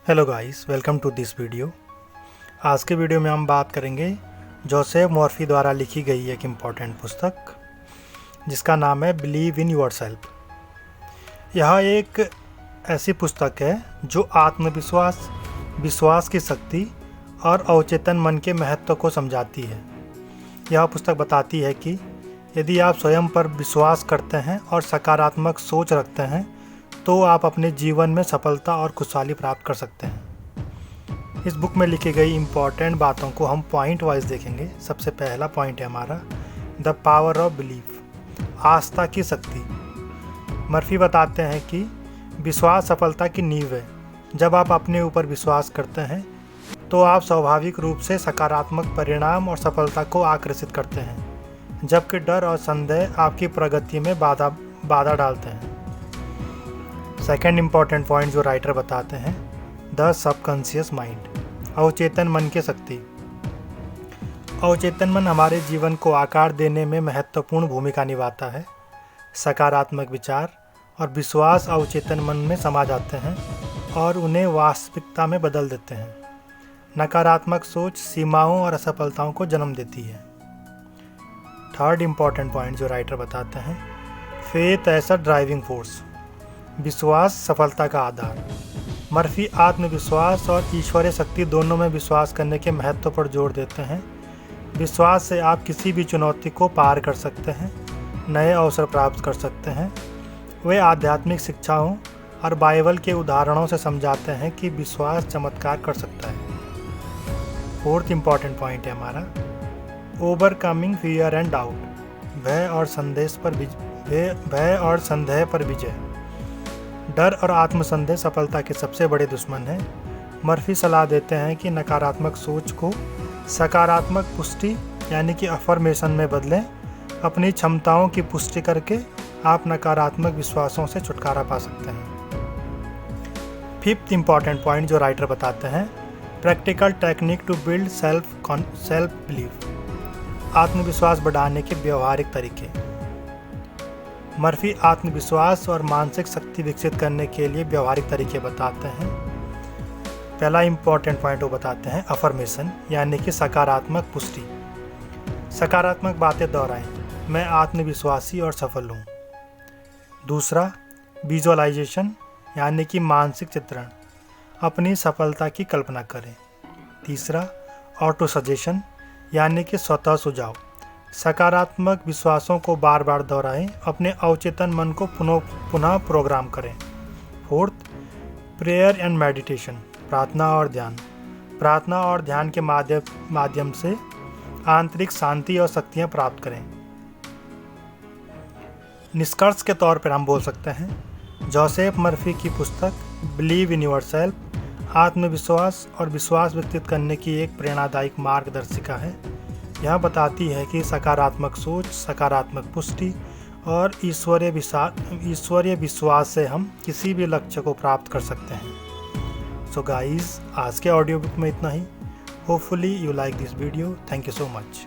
Hello guys, welcome to this video. आज के video में हम बात करेंगे जोसेफ मर्फी द्वारा लिखी गई एक इम्पॉर्टेंट पुस्तक जिसका नाम है बिलीव इन योरसेल्फ। यह एक ऐसी पुस्तक है जो आत्मविश्वास, विश्वास की शक्ति और अवचेतन मन के महत्व को समझाती है। यह पुस्तक बताती है कि यदि आप स्वयं पर विश्वास करते हैं और सकारात्मक सोच रखते हैं तो आप अपने जीवन में सफलता और खुशहाली प्राप्त कर सकते हैं। इस बुक में लिखी गई इम्पॉर्टेंट बातों को हम पॉइंट वाइज देखेंगे। सबसे पहला पॉइंट है हमारा द पावर ऑफ बिलीफ, आस्था की शक्ति। मर्फी बताते हैं कि विश्वास सफलता की नींव है। जब आप अपने ऊपर विश्वास करते हैं तो आप स्वाभाविक रूप से सकारात्मक परिणाम और सफलता को आकर्षित करते हैं, जबकि डर और संदेह आपकी प्रगति में बाधा डालते हैं। सेकेंड इम्पॉर्टेंट पॉइंट जो राइटर बताते हैं, द सबकॉन्शियस माइंड, अवचेतन मन की शक्ति। अवचेतन मन हमारे जीवन को आकार देने में महत्वपूर्ण भूमिका निभाता है। सकारात्मक विचार और विश्वास अवचेतन मन में समा जाते हैं और उन्हें वास्तविकता में बदल देते हैं। नकारात्मक सोच सीमाओं और असफलताओं को जन्म देती है। थर्ड इम्पॉर्टेंट पॉइंट जो राइटर बताते हैं, faith as a driving force, विश्वास सफलता का आधार। मर्फी आत्मविश्वास और ईश्वरीय शक्ति दोनों में विश्वास करने के महत्व पर जोर देते हैं। विश्वास से आप किसी भी चुनौती को पार कर सकते हैं, नए अवसर प्राप्त कर सकते हैं। वे आध्यात्मिक शिक्षाओं और बाइबल के उदाहरणों से समझाते हैं कि विश्वास चमत्कार कर सकता है। फोर्थ इम्पॉर्टेंट पॉइंट है हमारा ओवरकमिंग फियर एंड डाउट, भय और संदेह पर विजय। डर और आत्मसंदेह सफलता के सबसे बड़े दुश्मन हैं। मर्फी सलाह देते हैं कि नकारात्मक सोच को सकारात्मक पुष्टि यानी कि अफर्मेशन में बदलें। अपनी क्षमताओं की पुष्टि करके आप नकारात्मक विश्वासों से छुटकारा पा सकते हैं। फिफ्थ इम्पॉर्टेंट पॉइंट जो राइटर बताते हैं, practical technique to build self belief, आत्मविश्वास बढ़ाने के व्यवहारिक तरीके। मर्फी आत्मविश्वास और मानसिक शक्ति विकसित करने के लिए व्यवहारिक तरीके बताते हैं। पहला इम्पॉर्टेंट पॉइंट वो बताते हैं अफर्मेशन यानी कि सकारात्मक पुष्टि। सकारात्मक बातें दोहराएं, मैं आत्मविश्वासी और सफल हूँ। दूसरा, विजुअलाइजेशन यानी कि मानसिक चित्रण, अपनी सफलता की कल्पना करें। तीसरा, ऑटो सजेशन यानी कि स्वतः सुझाव, सकारात्मक विश्वासों को बार बार दोहराएं, अपने अवचेतन मन को पुनः प्रोग्राम करें। फोर्थ, प्रेयर एंड मेडिटेशन, प्रार्थना और ध्यान के माध्यम से आंतरिक शांति और शक्तियाँ प्राप्त करें। निष्कर्ष के तौर पर हम बोल सकते हैं जोसेफ मर्फी की पुस्तक बिलीव इन योरसेल्फ आत्मविश्वास और विश्वास विकसित करने की एक प्रेरणादायक मार्गदर्शिका है। यह बताती है कि सकारात्मक सोच, सकारात्मक पुष्टि और ईश्वरीय विश्वास से हम किसी भी लक्ष्य को प्राप्त कर सकते हैं। सो गाइस, आज के ऑडियो बुक में इतना ही। Hopefully you like this video. Thank you so much.